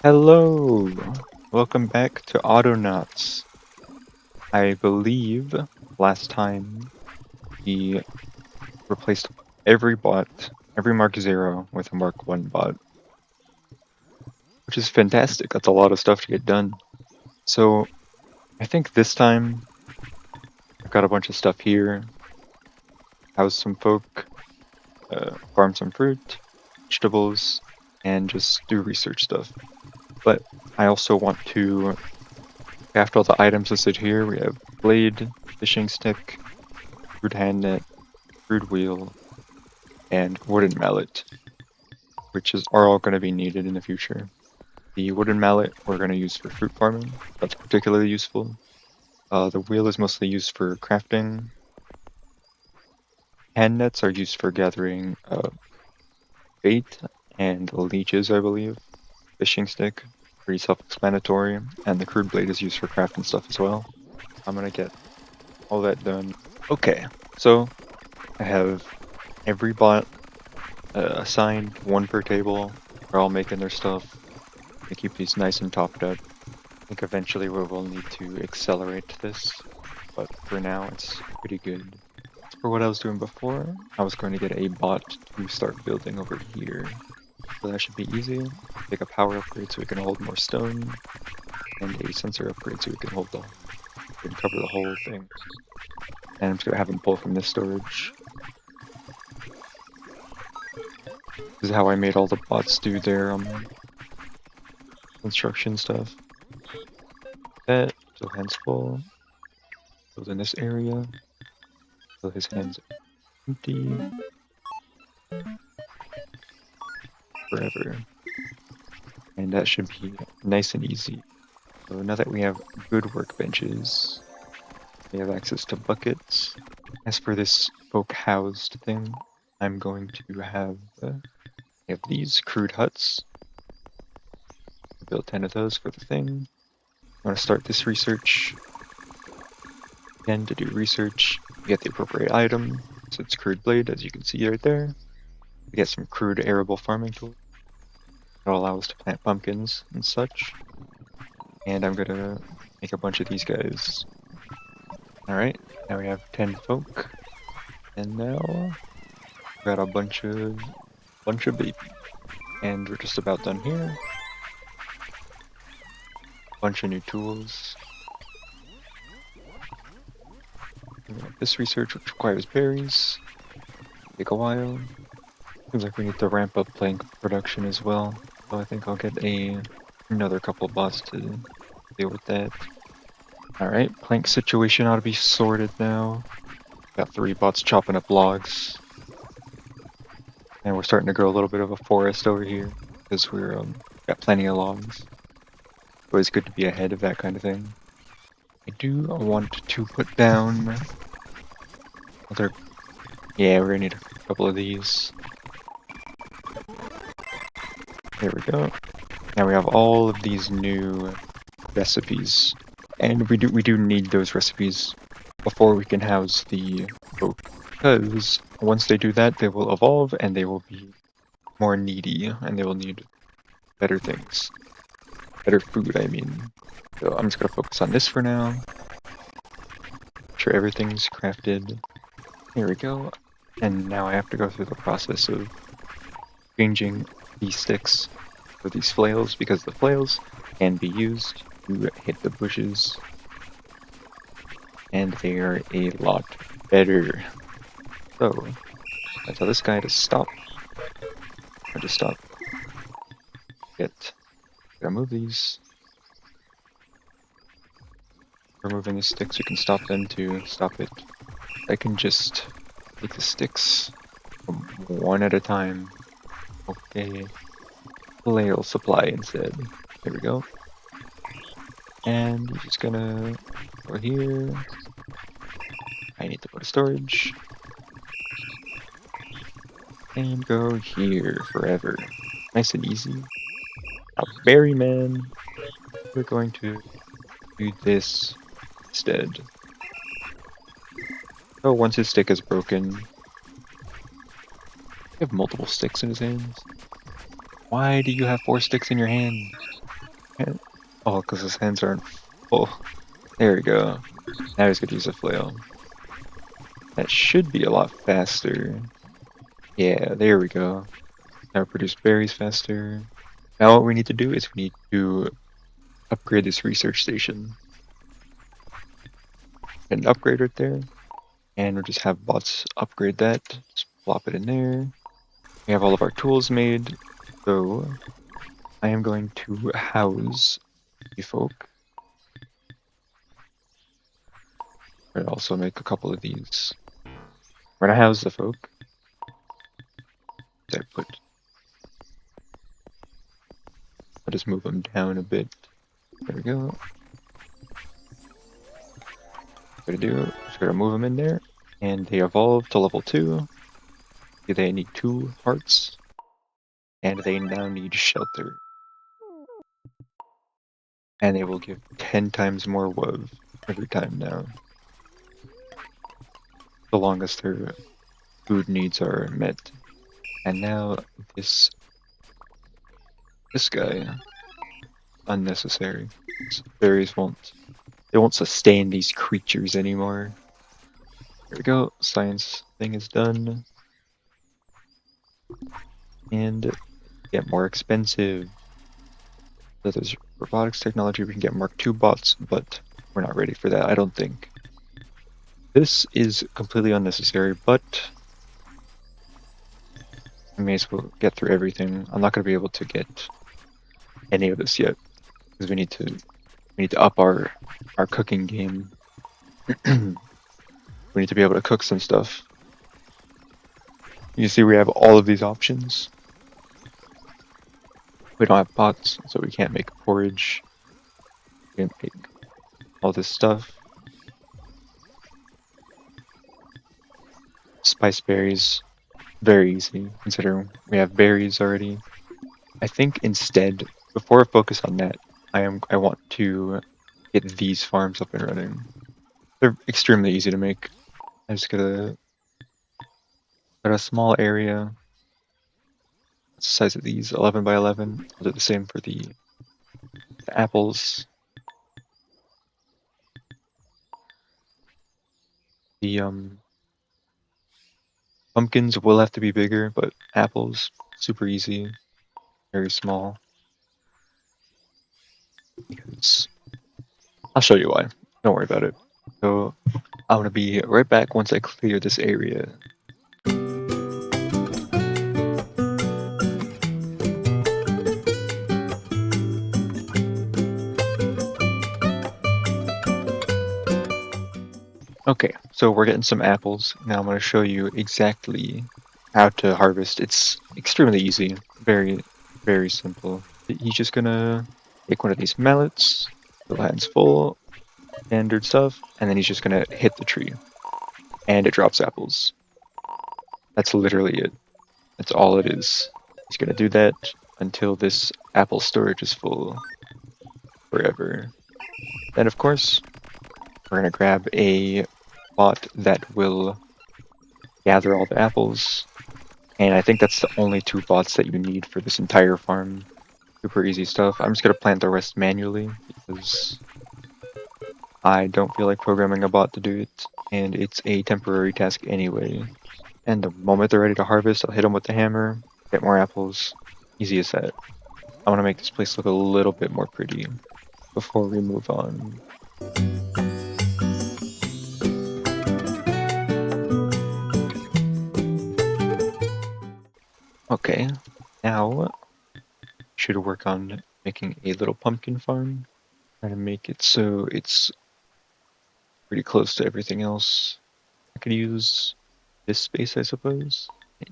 Hello! Welcome back to Autonauts. I believe last time we replaced every bot, every Mark 0 with a Mark 1 bot, which is fantastic. That's a lot of stuff to get done. So I think this time I've got a bunch of stuff here. House some folk, farm some fruit, vegetables, and just do research stuff. But I also want to craft all the items listed here. We have blade, fishing stick, crude hand net, crude wheel, and wooden mallet, which are all going to be needed in the future. The wooden mallet we're going to use for fruit farming. That's particularly useful. The wheel is mostly used for crafting. Hand nets are used for gathering bait and leeches, I believe. Fishing stick, pretty self-explanatory, and the crude blade is used for crafting stuff as well. I'm gonna get all that done. Okay, so I have every bot assigned, one per table. They're all making their stuff. I keep these nice and topped up. I think eventually we will need to accelerate this, but for now it's pretty good. For what I was doing before, I was going to get a bot to start building over here. So that should be easy. Take a power upgrade so we can hold more stone, and a sensor upgrade so we can hold we can cover the whole thing. And I'm just gonna have them pull from this storage. This is how I made all the bots do their construction stuff. That, so hands full. Build in this area. So his hands empty. Forever. And that should be nice and easy. So now that we have good workbenches, we have access to buckets. As for this folk housed thing, I'm going to have these crude huts. Build 10 of those for the thing. I want to start this research. Again, to do research, we get the appropriate item. So it's crude blade, as you can see right there. We get some crude arable farming tools. That'll allow us to plant pumpkins and such. And I'm gonna make a bunch of these guys. Alright, now we have 10 folk. And now we got a bunch of baby. And we're just about done here. Bunch of new tools. This research, which requires berries. Take a while. Seems like we need to ramp up plank production as well. So I think I'll get another couple bots to deal with that. Alright, plank situation ought to be sorted now. Got 3 bots chopping up logs. And we're starting to grow a little bit of a forest over here because we're got plenty of logs. Always good to be ahead of that kind of thing. I do want to put down other. Yeah, we're gonna need a couple of these. There we go. Now we have all of these new recipes, and we do need those recipes before we can house the folk, because once they do that, they will evolve and they will be more needy, and they will need better things, better food. I mean, so I'm just gonna focus on this for now. Make sure everything's crafted. Here we go. And now I have to go through the process of changing these sticks for these flails, because the flails can be used to hit the bushes, and they are a lot better. So I tell this guy to stop, or to stop. Gotta move these. Removing the sticks, we can stop them to stop it. I can just take the sticks one at a time. Okay. Flail supply instead. There we go. And we're just gonna go here. I need to put a storage. And go here forever. Nice and easy. Now, berry man, we're going to do this instead. Oh, once his stick is broken. You have multiple sticks in his hands. Why do you have 4 sticks in your hand? Oh, because his hands aren't full. There we go. Now he's gonna use a flail. That should be a lot faster. Yeah, there we go. Now produce berries faster. Now what we need to do is we need to upgrade this research station. Get an upgrade right there. And we'll just have bots upgrade that. Just plop it in there. We have all of our tools made. So I am going to house the folk. And also make a couple of these. We're gonna house the folk. I'll just move them down a bit. There we go. Just gotta move them in there. And they evolve to level 2. They need 2 hearts. And they now need shelter. And they will give 10 times more WOV every time now. So long as their food needs are met. And now this guy, unnecessary. Berries they won't sustain these creatures anymore. There we go. Science thing is done. And get more expensive. So there's robotics technology. We can get Mark II bots, but we're not ready for that, I don't think. This is completely unnecessary, but I may as well get through everything. I'm not going to be able to get any of this yet because we need to up our cooking game. We need to be able to cook some stuff. You see, we have all of these options. We don't have pots, so we can't make porridge. We can't make all this stuff. Spice berries, very easy considering we have berries already. I think instead, before I focus on that, I want to get these farms up and running. They're extremely easy to make. I just gotta got a small area. What's the size of these? 11 by 11. I'll do the same for the apples. The pumpkins will have to be bigger, but apples super easy, very small. Because I'll show you why. Don't worry about it. So I'm gonna be right back once I clear this area. Okay, so we're getting some apples. Now I'm going to show you exactly how to harvest. It's extremely easy, very, very simple. He's just going to take one of these mallets, fill hands full, standard stuff, and then he's just going to hit the tree. And it drops apples. That's literally it. That's all it is. He's going to do that until this apple storage is full forever. Then, of course, we're going to grab a bot that will gather all the apples. And I think that's the only 2 bots that you need for this entire farm. Super easy stuff. I'm just going to plant the rest manually because I don't feel like programming a bot to do it. And it's a temporary task anyway. And the moment they're ready to harvest, I'll hit them with the hammer, get more apples. Easy as that. I want to make this place look a little bit more pretty before we move on. Okay, now should work on making a little pumpkin farm. Trying to make it so it's pretty close to everything else. I could use this space, I suppose.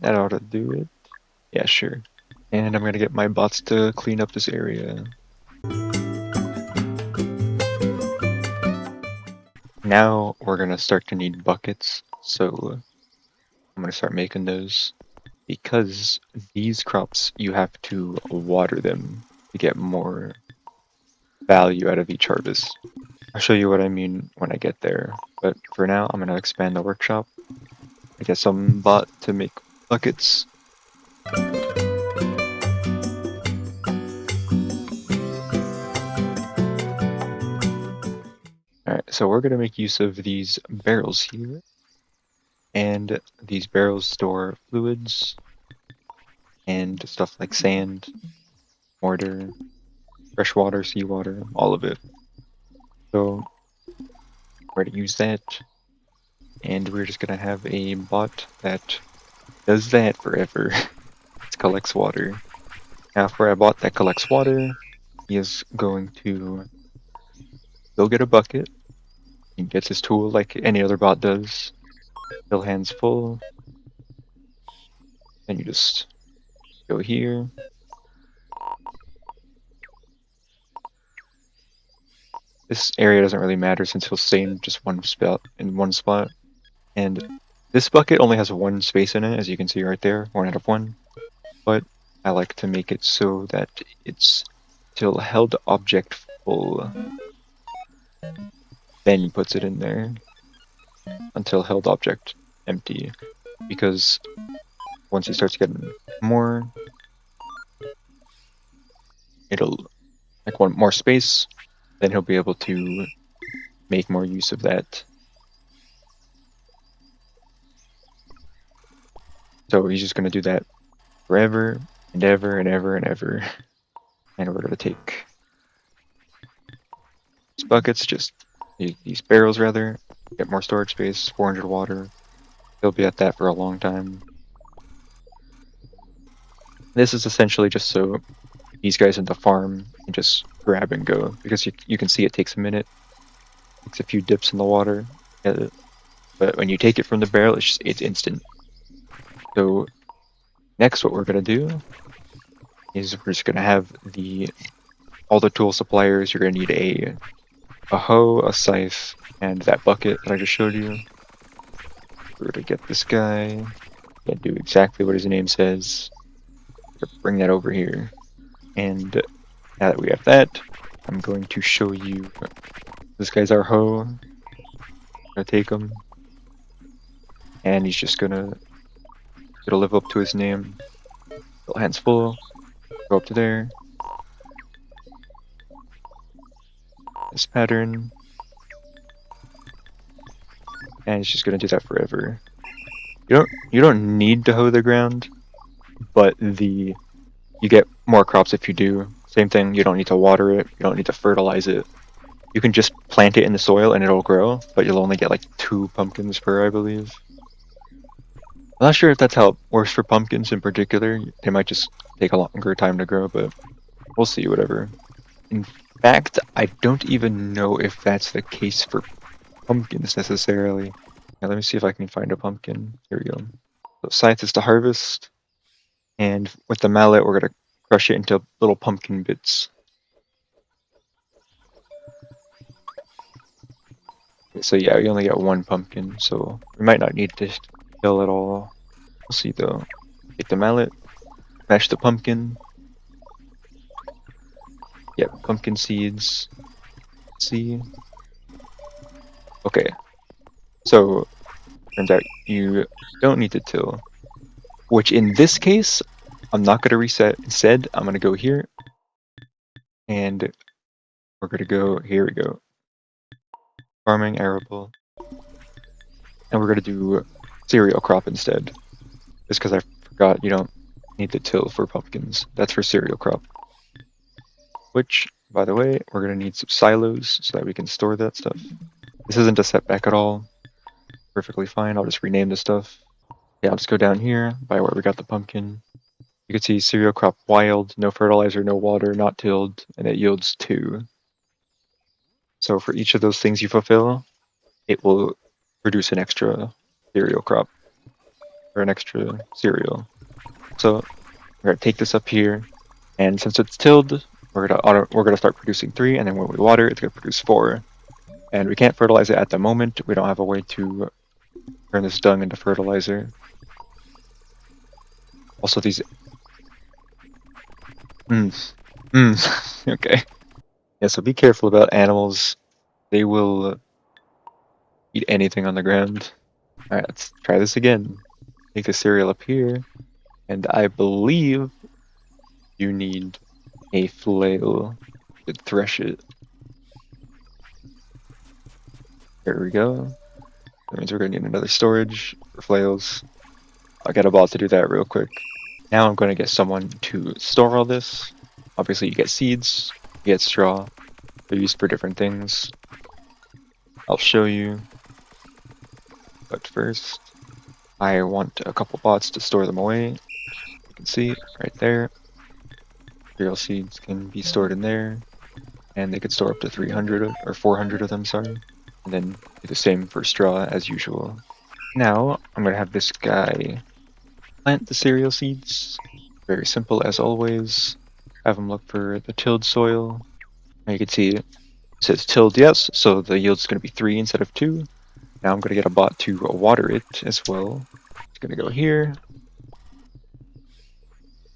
That ought to do it. Yeah, sure. And I'm gonna get my bots to clean up this area. Now we're gonna start to need buckets, so I'm gonna start making those. Because these crops, you have to water them to get more value out of each harvest. I'll show you what I mean when I get there, but for now, I'm gonna expand the workshop. I get some bot to make buckets. so we're going to make use of these barrels here. And these barrels store fluids and stuff like sand, mortar, fresh water, seawater, all of it. So we're going to use that. And we're just going to have a bot that does that forever. It collects water. Now for a bot that collects water, he is going to go get a bucket. He gets his tool like any other bot does. Fill hands full. Then you just go here. This area doesn't really matter since he'll stay in just one spot. And this bucket only has one space in it, as you can see right there, 1 out of 1. But I like to make it so that it's till held object full. Then he puts it in there until held object empty. Because once he starts getting more, it'll like want more space, then he'll be able to make more use of that. So he's just gonna do that forever and ever and ever and ever. And we're gonna take these buckets, just these barrels rather, get more storage space, 400 water. He'll be at that for a long time. This is essentially just so these guys in the farm can just grab and go, because you can see it takes a minute. It takes a few dips in the water, but when you take it from the barrel, it's instant. So next what we're gonna do is we're just gonna have all the tool suppliers. You're gonna need a hoe, a scythe, and that bucket that I just showed you. We're gonna get this guy and do exactly what his name says. Bring that over here. And now that we have that, I'm going to show you. This guy's our hoe. I'm gonna take him, and he's just gonna live up to his name. Fill hands full. Go up to there. This pattern, and he's just gonna do that forever. You don't need to hoe the ground, but you get more crops if you do. Same thing. You don't need to water it. You don't need to fertilize it. You can just plant it in the soil and it'll grow, but you'll only get like 2 pumpkins per, I believe. I'm not sure if that's how it works for pumpkins in particular. They might just take a longer time to grow, but we'll see, whatever. In fact, I don't even know if that's the case for pumpkins necessarily. Now, let me see if I can find a pumpkin. Here we go. So scythe is to harvest, and with the mallet, we're going to crush it into little pumpkin bits. So yeah, we only got 1 pumpkin, so we might not need to kill it all. We'll see though. Take the mallet, mash the pumpkin. Yep, pumpkin seeds. See? Okay. So, turns out you don't need to till. Which in this case, I'm not going to reset. Instead, I'm going to go here. And we're going to go, here we go. Farming, arable. And we're going to do cereal crop instead. Just because I forgot you don't need to till for pumpkins. That's for cereal crop. Which, by the way, we're going to need some silos so that we can store that stuff. This isn't a setback at all. Perfectly fine. I'll just rename the stuff. Yeah, I'll just go down here by where we got the pumpkin. You can see cereal crop wild, no fertilizer, no water, not tilled, and it yields 2. So for each of those things you fulfill, it will produce an extra cereal crop, or an extra cereal. So we're gonna take this up here, and since it's tilled, we're gonna start producing 3, and then when we water, it's gonna produce 4. And we can't fertilize it at the moment. We don't have a way to turn this dung into fertilizer. Also, these. Okay. Yeah, so be careful about animals. They will eat anything on the ground. Alright, let's try this again. Take the cereal up here, and I believe you need a flail to thresh it. There we go. That means we're gonna need another storage for flails. I'll get a bot to do that real quick. Now I'm going to get someone to store all this. Obviously, you get seeds, you get straw. They're used for different things. I'll show you. But first, I want a couple bots to store them away. You can see right there. Cereal seeds can be stored in there, and they could store up to 300 or 400 of them, sorry. And then do the same for straw as usual. Now, I'm going to have this guy plant the cereal seeds. Very simple as always. Have them look for the tilled soil. Now you can see it says tilled yes, so the yield's going to be 3 instead of 2. Now I'm going to get a bot to water it as well. It's going to go here. And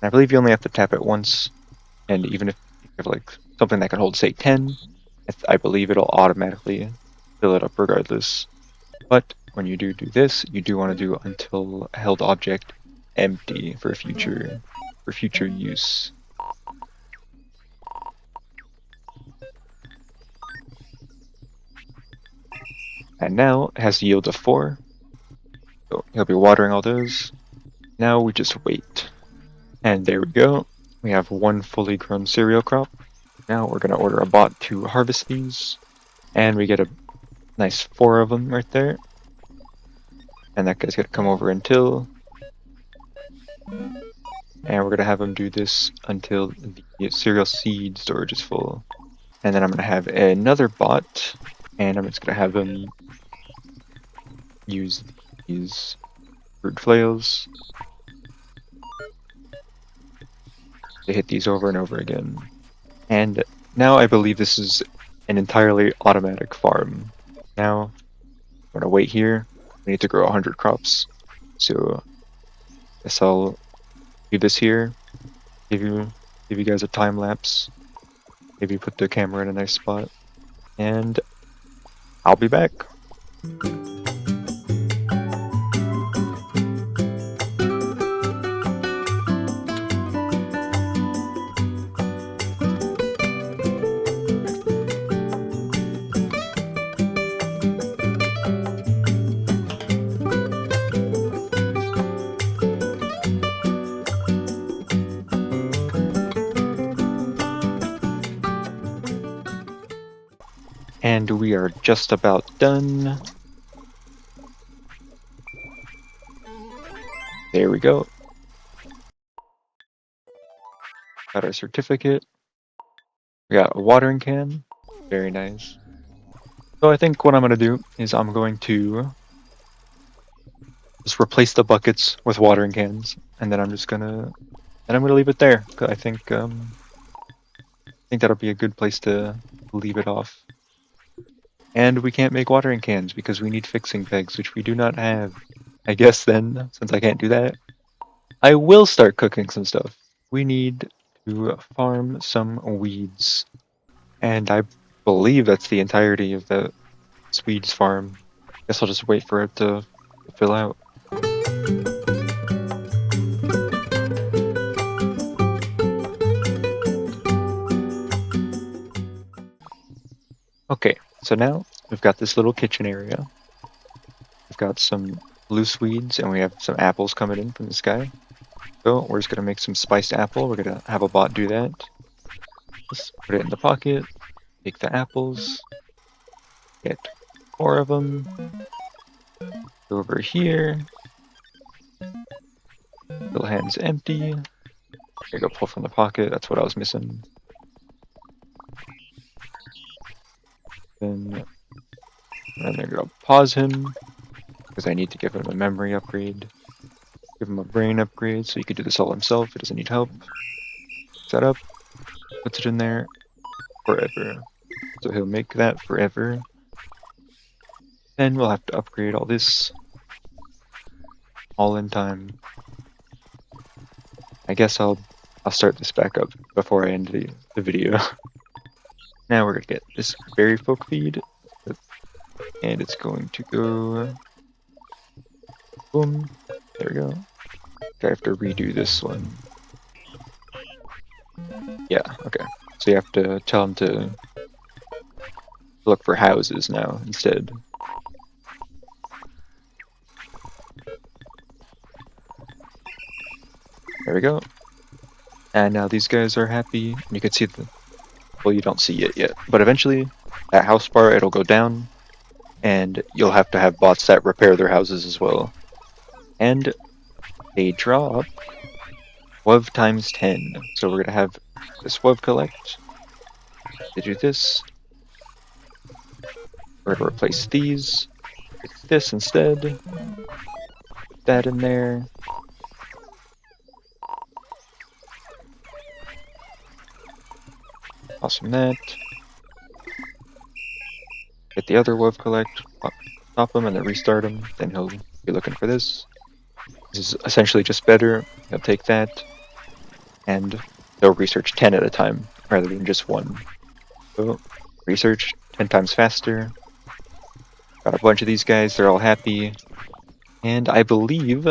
I believe you only have to tap it once. And even if you have like something that can hold, say, 10, I believe it'll automatically fill it up regardless. But when you do this, you do want to do until held object empty for future use. And now it has a yield of 4. So he'll be watering all those. Now we just wait. And there we go. We have 1 fully grown cereal crop. Now we're going to order a bot to harvest these. And we get a nice 4 of them right there. And that guy's going to come over and till. And we're going to have him do this until the cereal seed storage is full. And then I'm going to have another bot. And I'm just going to have him use these fruit flails to hit these over and over again. And now I believe this is an entirely automatic farm. Now, I'm gonna wait here. We need to grow 100 crops. So, I guess I'll do this here. Give you guys a time lapse. Maybe put the camera in a nice spot. And I'll be back. And we are just about done. There we go. Got our certificate. We got a watering can. Very nice. So I think what I'm going to do is I'm going to just replace the buckets with watering cans, and then I'm gonna leave it there. I think that'll be a good place to leave it off. And we can't make watering cans because we need fixing pegs, which we do not have. I guess then, since I can't do that, I will start cooking some stuff. We need to farm some weeds. And I believe that's the entirety of the weeds farm. Guess I'll just wait for it to fill out. Okay, so now we've got this little kitchen area. We've got some loose weeds, and we have some apples coming in from this guy. So we're just gonna make some spiced apple. We're gonna have a bot do that. Just put it in the pocket. Take the apples. Get 4 of them. Go over here. Fill hands empty. There you go, pull from the pocket. That's what I was missing. Then I'm gonna pause him because I need to give him a memory upgrade. Give him a brain upgrade so he can do this all himself. He doesn't need help. Set up. Puts it in there forever. So he'll make that forever. Then we'll have to upgrade all this all in time. I guess I'll start this back up before I end the video. Now we're gonna get this berry folk feed, and it's going to go boom. There we go. I have to redo this one. Yeah, okay. So you have to tell him to look for houses now instead. There we go. And now these guys are happy. You can see the, well, you don't see it yet, but eventually that house bar, it'll go down, and you'll have to have bots that repair their houses as well. And they drop WUV times 10. So we're gonna have this WUV collect. To do this, we're gonna replace these with this instead. Put that in there. Toss from that. Get the other WUV collect. Stop him and then restart him. Then he'll be looking for this. This is essentially just better. He'll take that, and they'll research 10 at a time rather than just one. So research 10 times faster. Got a bunch of these guys. They're all happy. And I believe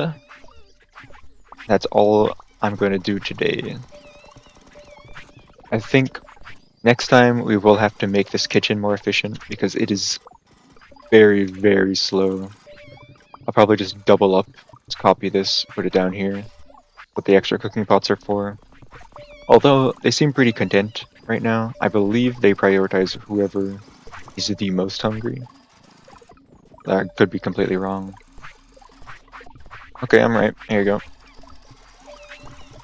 that's all I'm going to do today. I think next time we will have to make this kitchen more efficient because it is very, very slow. I'll probably just double up. Let's copy this, put it down here. What the extra cooking pots are for. Although they seem pretty content right now, I believe they prioritize whoever is the most hungry. That could be completely wrong. Okay, I'm right. Here you go.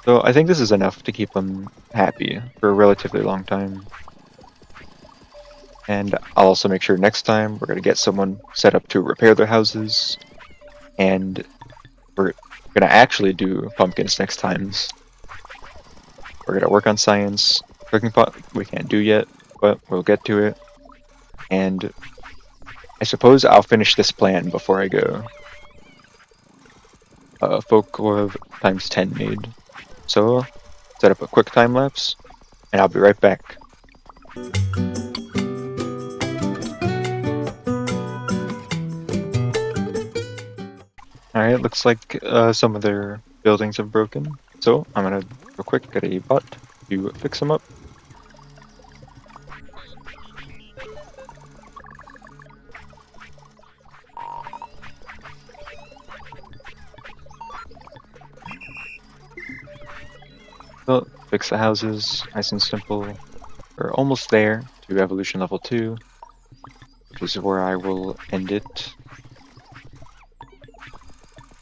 So I think this is enough to keep them happy for a relatively long time. And I'll also make sure next time we're going to get someone set up to repair their houses. And we're going to actually do pumpkins next times. We're going to work on science. Cooking pot we can't do yet, but we'll get to it. And I suppose I'll finish this plan before I go. Folk times 10 made. So, set up a quick time lapse, and I'll be right back. Alright, looks like some of their buildings have broken. So, I'm gonna real quick get a bot to fix them up. So, fix the houses, nice and simple. We're almost there to evolution level 2, which is where I will end it.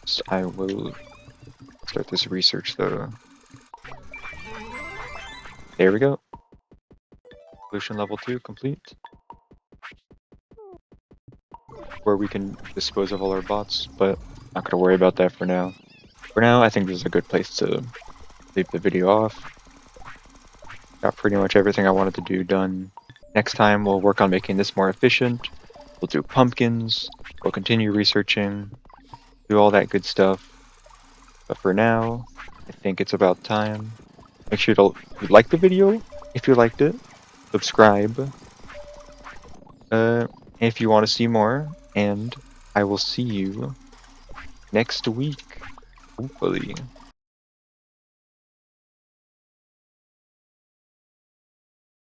So I will start this research though. There we go. Evolution level 2 complete. Where we can dispose of all our bots, but not gonna worry about that for now. For now, I think this is a good place to leave the video off. Got pretty much everything I wanted to do done. Next time, we'll work on making this more efficient. We'll do pumpkins. We'll continue researching. Do all that good stuff. But for now, I think it's about time. Make sure to like the video if you liked it. Subscribe if you want to see more. And I will see you next week, hopefully.